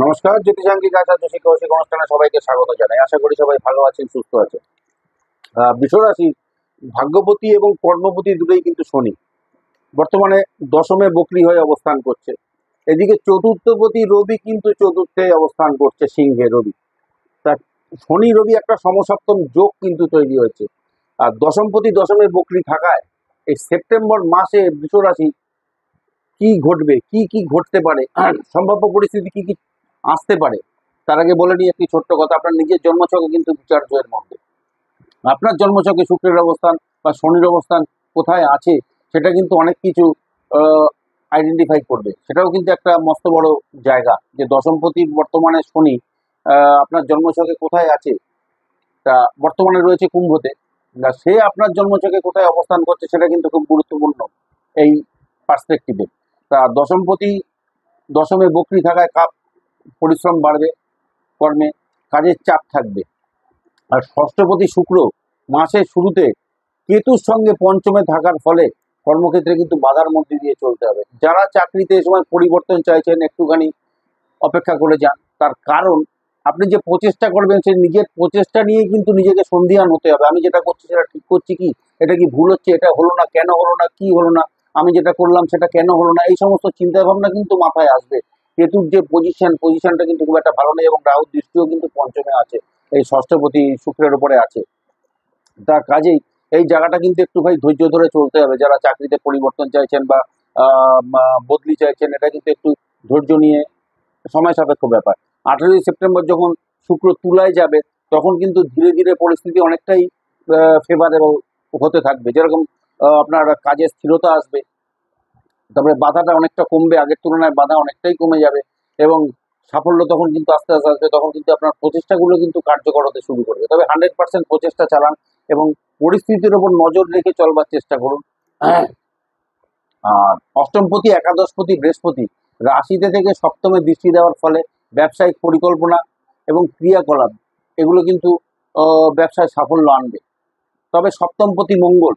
নমস্কার, জ্যোতিষাঙ্গিক আচার্য শিক্ষক অনুষ্ঠানে সবাইকে স্বাগত জানাই। আশা করি সবাই ভালো আছেন, সুস্থ আছেন। বৃষরাশি ভাগ্যপতি এবং কর্মপতি দুটোই কিন্তু শনি বর্তমানে দশমে বক্রী হয়ে অবস্থান করছে। এদিকে চতুর্থপতি রবি কিন্তু চতুর্থে অবস্থান করছে, সিংহে রবি। তা শনি রবি একটা সমসপ্তম যোগ কিন্তু তৈরি হয়েছে। আর দশমপতি দশমে বক্রী থাকায় এই সেপ্টেম্বর মাসে বৃষরাশি কি ঘটবে, কি কি ঘটতে পারে, সম্ভাব্য পরিস্থিতি কি কি আসতে পারে, তার আগে বলে নিই একটি ছোট্ট কথা। আপনার নিজের জন্মছকে কিন্তু বিচার্য এর মধ্যে আপনার জন্মছকে শুক্রের অবস্থান বা শনির অবস্থান কোথায় আছে সেটা কিন্তু অনেক কিছু আইডেন্টিফাই করবে। সেটাও কিন্তু একটা মস্ত বড় জায়গা যে দশমপতি বর্তমানে শনি আপনার জন্মছকে কোথায় আছে। তা বর্তমানে রয়েছে কুম্ভতে, সে আপনার জন্মছকে কোথায় অবস্থান করছে সেটা কিন্তু খুব গুরুত্বপূর্ণ এই পার্সপেক্টিভে। তা দশমপতি দশমে বক্রী থাকায় পরিশ্রম বাড়বে, কর্মে কাজের চাপ থাকবে। আর ষষ্ঠপতি শুক্র মাসের শুরুতে কেতুর সঙ্গে পঞ্চমে থাকার ফলে কর্মক্ষেত্রে কিন্তু বাধার মধ্যে দিয়ে চলতে হবে। যারা চাকরিতে এ সময় পরিবর্তন চাইছেন একটুখানি অপেক্ষা করে যান। তার কারণ আপনি যে প্রচেষ্টা করবেন সেই নিজের প্রচেষ্টা নিয়েই কিন্তু নিজেকে সন্দিহান হতে হবে। আমি যেটা করছি সেটা ঠিক করছি কি, এটা কি ভুল হচ্ছে, এটা হলো না কেন, হলো না কি হলো না, আমি যেটা করলাম সেটা কেন হলো না, এই সমস্ত চিন্তা ভাবনা কিন্তু মাথায় আসবে। কেতুর যে পজিশনটা কিন্তু খুব একটা ভালো নেই এবং রাহুর দৃষ্টিও কিন্তু পঞ্চমে আছে, এই ষষ্ঠপতি শুক্রের উপরে আছে। তার কাজেই এই জায়গাটা কিন্তু একটু ভাই ধৈর্য ধরে চলতে হবে। যারা চাকরিতে পরিবর্তন চাইছেন বা বদলি চাইছেন, এটা কিন্তু একটু ধৈর্য নিয়ে, সময় সাপেক্ষ ব্যাপার। 18ই সেপ্টেম্বর যখন শুক্র তুলায় যাবে তখন কিন্তু ধীরে ধীরে পরিস্থিতি অনেকটাই ফেভারেবল হতে থাকবে। যেরকম আপনার কাজের স্থিরতা আসবে, তারপরে বাধাটা অনেকটা কমবে, আগের তুলনায় বাধা অনেকটাই কমে যাবে এবং সাফল্য তখন কিন্তু আস্তে আস্তে আসবে। তখন কিন্তু আপনার প্রচেষ্টাগুলো কিন্তু কার্যকর হতে শুরু করবে। তবে 100% প্রচেষ্টা চালান এবং পরিস্থিতির ওপর নজর রেখে চলবার চেষ্টা করুন। আর অষ্টমপতি একাদশপতি বৃহস্পতি রাশিতে থেকে সপ্তমে দৃষ্টি দেওয়ার ফলে ব্যবসায়িক পরিকল্পনা এবং ক্রিয়াকলাপ এগুলো কিন্তু ব্যবসায় সাফল্য আনবে। তবে সপ্তমপতি মঙ্গল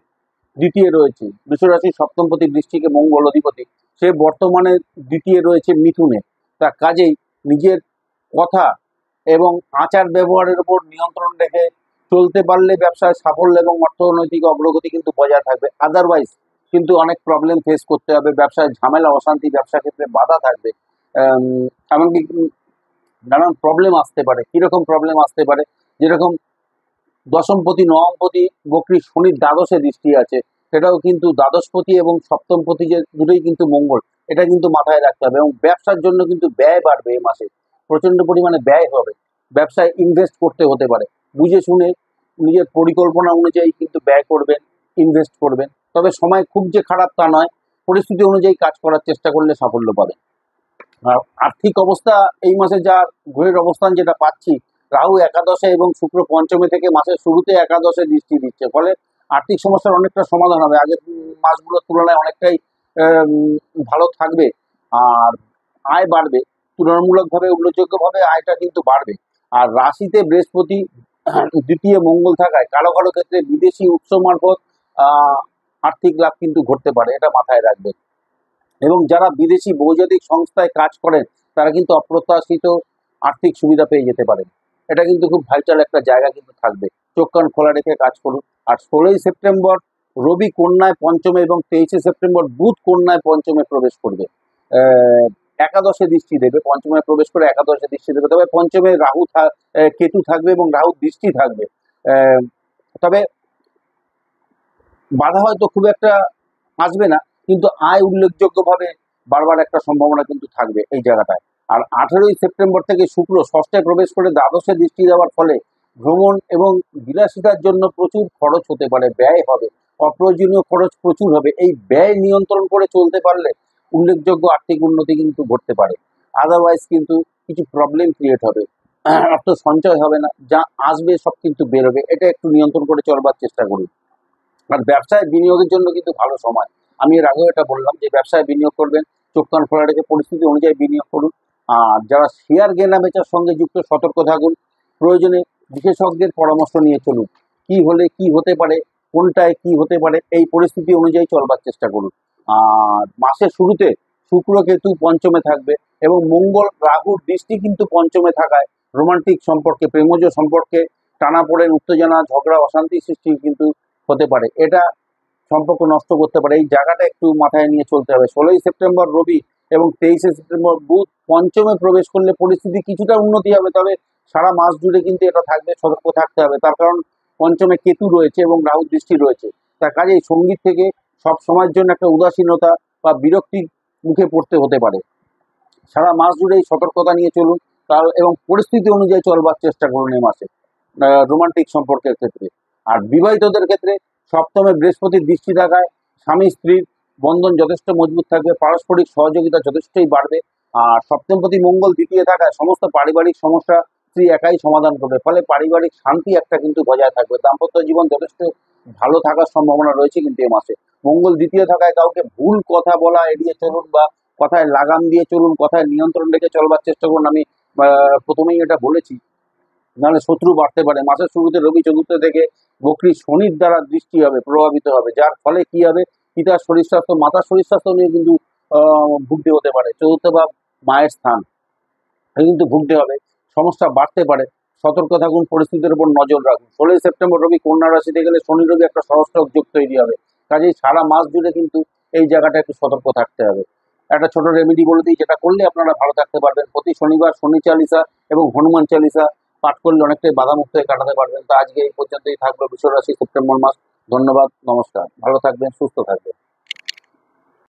দ্বিতীয় রয়েছে, বৃষরাশির সপ্তমপতি দৃষ্টিকে মঙ্গল অধিপতি, সে বর্তমানে দ্বিতীয় রয়েছে মিথুনে। তা কাজেই নিজের কথা এবং আচার ব্যবহারের উপর নিয়ন্ত্রণ রেখে চলতে পারলে ব্যবসায় সাফল্য এবং অর্থনৈতিক অগ্রগতি কিন্তু বজায় থাকবে। আদারওয়াইজ কিন্তু অনেক প্রবলেম ফেস করতে হবে, ব্যবসায় ঝামেলা অশান্তি, ব্যবসা ক্ষেত্রে বাধা থাকবে। এমনকি নানান প্রবলেম আসতে পারে। কিরকম প্রবলেম আসতে পারে, যেরকম দশমপতি নবমপতি বক্রী শনির দ্বাদশে দৃষ্টি আছে, সেটাও কিন্তু দ্বাদশপতি এবং সপ্তমপতি যে দুটোই কিন্তু মঙ্গল, এটা কিন্তু মাথায় রাখতে হবে। এবং ব্যবসার জন্য কিন্তু ব্যয় বাড়বে এই মাসে, প্রচন্ড পরিমাণে ব্যয় হবে, ব্যবসায় ইনভেস্ট করতে হতে পারে। বুঝে শুনে নিজের পরিকল্পনা অনুযায়ী কিন্তু ব্যয় করবেন, ইনভেস্ট করবেন। তবে সময় খুব যে খারাপ তা নয়, পরিস্থিতি অনুযায়ী কাজ করার চেষ্টা করলে সাফল্য পাবেন। আর আর্থিক অবস্থা এই মাসে যা গ্রহের অবস্থান যেটা পাচ্ছি, রাহু একাদশে এবং শুক্র পঞ্চমে থেকে মাসের শুরুতে একাদশে দৃষ্টি দিচ্ছে, ফলে আর্থিক সমস্যার অনেকটা সমাধান হবে, আগের মাসগুলোর তুলনায় অনেকটাই ভালো থাকবে। আর আয় বাড়বে, তুলনামূলকভাবে উল্লেখযোগ্যভাবে আয়টা কিন্তু বাড়বে। আর রাশিতে বৃহস্পতি দ্বিতীয় মঙ্গল থাকায় কারো কারো ক্ষেত্রে বিদেশি উৎস মারফত আর্থিক লাভ কিন্তু ঘটতে পারে, এটা মাথায় রাখবেন। এবং যারা বিদেশি বহুজাতিক সংস্থায় কাজ করেন তারা কিন্তু অপ্রত্যাশিত আর্থিক সুবিধা পেয়ে যেতে পারেন। এটা কিন্তু খুব ভাইটাল একটা জায়গা কিন্তু থাকবে, চোখ কান খোলা রেখে কাজ করুন। আর 16ই সেপ্টেম্বর রবি কন্যায় পঞ্চমে এবং 23শে সেপ্টেম্বর বুধ কন্যায় পঞ্চমে প্রবেশ করবে, একাদশে দৃষ্টি দেবে, পঞ্চমে প্রবেশ করে একাদশে দৃষ্টি দেবে। তবে পঞ্চমে কেতু থাকবে এবং রাহু দৃষ্টি থাকবে। তবে বাধা হয়তো খুব একটা আসবে না, কিন্তু আয় উল্লেখযোগ্যভাবে বাড়বার একটা সম্ভাবনা কিন্তু থাকবে এই জায়গাটায়। আর 18ই সেপ্টেম্বর থেকে শুক্র ষষ্ঠে প্রবেশ করে দ্বাদশে দৃষ্টি দেওয়ার ফলে ভ্রমণ এবং বিলাসিতার জন্য প্রচুর খরচ হতে পারে, ব্যয় হবে, অপ্রয়োজনীয় খরচ প্রচুর হবে। এই ব্যয় নিয়ন্ত্রণ করে চলতে পারলে উল্লেখযোগ্য আর্থিক উন্নতি কিন্তু ঘটতে পারে। আদারওয়াইজ কিন্তু কিছু প্রবলেম ক্রিয়েট হবে, অর্থ সঞ্চয় হবে না, যা আসবে সব কিন্তু বেরোবে। এটা একটু নিয়ন্ত্রণ করে চলবার চেষ্টা করুন। আর ব্যবসায় বিনিয়োগের জন্য কিন্তু ভালো সময়। আমি এর আগেও এটা বললাম যে ব্যবসায় বিনিয়োগ করবেন, চোখ কান খোলা রেখে পরিস্থিতি অনুযায়ী বিনিয়োগ করুন। আর যারা শেয়ার কেনা বেচার সঙ্গে যুক্ত সতর্ক থাকুন, প্রয়োজনে বিশেষজ্ঞের পরামর্শ নিয়ে চলুন। কি হলে কি হতে পারে, কোনটায় কি হতে পারে, এই পরিস্থিতি অনুযায়ী চলবার চেষ্টা করুন। আর মাসের শুরুতে শুক্র কেতু পঞ্চমে থাকবে এবং মঙ্গল রাহুর দৃষ্টি কিন্তু পঞ্চমে থাকায় রোমান্টিক সম্পর্কে, প্রেমজ সম্পর্কে টানাপোড়েন, উত্তেজনা, ঝগড়া, অশান্তি সৃষ্টি কিন্তু হতে পারে। এটা সম্পর্ক নষ্ট করতে পারে। এই জায়গাটা একটু মাথায় নিয়ে চলতে হবে। 16ই সেপ্টেম্বর রবি এবং 23শে সেপ্টেম্বর বুধ পঞ্চমে প্রবেশ করলে পরিস্থিতি কিছুটা উন্নতি হবে, তবে সারা মাস জুড়ে কিন্তু এটা থাকবে, সতর্ক থাকতে হবে। তার কারণ পঞ্চমে কেতু রয়েছে এবং রাহুর দৃষ্টি রয়েছে। তার কাজেই সঙ্গীত থেকে সব সময়ের জন্য একটা উদাসীনতা বা বিরক্তির মুখে পড়তে হতে পারে। সারা মাস জুড়ে এই সতর্কতা নিয়ে চলুন, তার এবং পরিস্থিতি অনুযায়ী চলবার চেষ্টা করুন এই মাসে রোমান্টিক সম্পর্কের ক্ষেত্রে। আর বিবাহিতদের ক্ষেত্রে সপ্তমে বৃহস্পতির দৃষ্টি থাকায় স্বামী স্ত্রীর বন্ধন যথেষ্ট মজবুত থাকবে, পারস্পরিক সহযোগিতা যথেষ্টই বাড়বে। আর সপ্তমপতি মঙ্গল দ্বিতীয় থাকায় সমস্ত পারিবারিক সমস্যা স্ত্রী একাই সমাধান করবে, ফলে পারিবারিক শান্তি একটা কিন্তু বজায় থাকবে। দাম্পত্য জীবন যথেষ্ট ভালো থাকার সম্ভাবনা রয়েছে কিন্তু এ মাসে। মঙ্গল দ্বিতীয় থাকায় কাউকে ভুল কথা বলা এড়িয়ে চলুন বা কথায় লাগাম দিয়ে চলুন, কথায় নিয়ন্ত্রণ রেখে চলবার চেষ্টা করুন। আমি প্রথমেই এটা বলেছি, নাহলে শত্রু বাড়তে পারে। মাসের শুরুতে রবি চতুর্থ থেকে বকরি শনির দ্বারা দৃষ্টি হবে, প্রভাবিত হবে, যার ফলে কি হবে, পিতার শরীর স্বাস্থ্য, মাতার শরীর স্বাস্থ্য নিয়ে কিন্তু ভুগতে হতে পারে। চতুর্থ ভাব মায়ের স্থান, কিন্তু ভুগতে হবে, সমস্যা বাড়তে পারে। সতর্ক থাকুন, পরিস্থিতির উপর নজর রাখুন। 16ই সেপ্টেম্বর রবি কন্যা রাশিতে গেলে শনি রবি একটা সহস্রক যোগ তৈরি হবে, কাজেই সারা মাস জুড়ে কিন্তু এই জায়গাটা একটু সতর্ক থাকতে হবে। একটা ছোট রেমেডি বলে দিই, যেটা করলে আপনারা ভালো থাকতে পারবেন। প্রতি শনিবার শনি চালিসা এবং হনুমান চালিসা পাঠ করলে অনেকটাই বাধামুক্ত হয়ে কাটাতে পারবেন। তো আজকে এই পর্যন্তই থাকবে বৃষ রাশি সেপ্টেম্বর মাস। ধন্যবাদ, নমস্কার, ভালো থাকবেন, সুস্থ থাকবেন।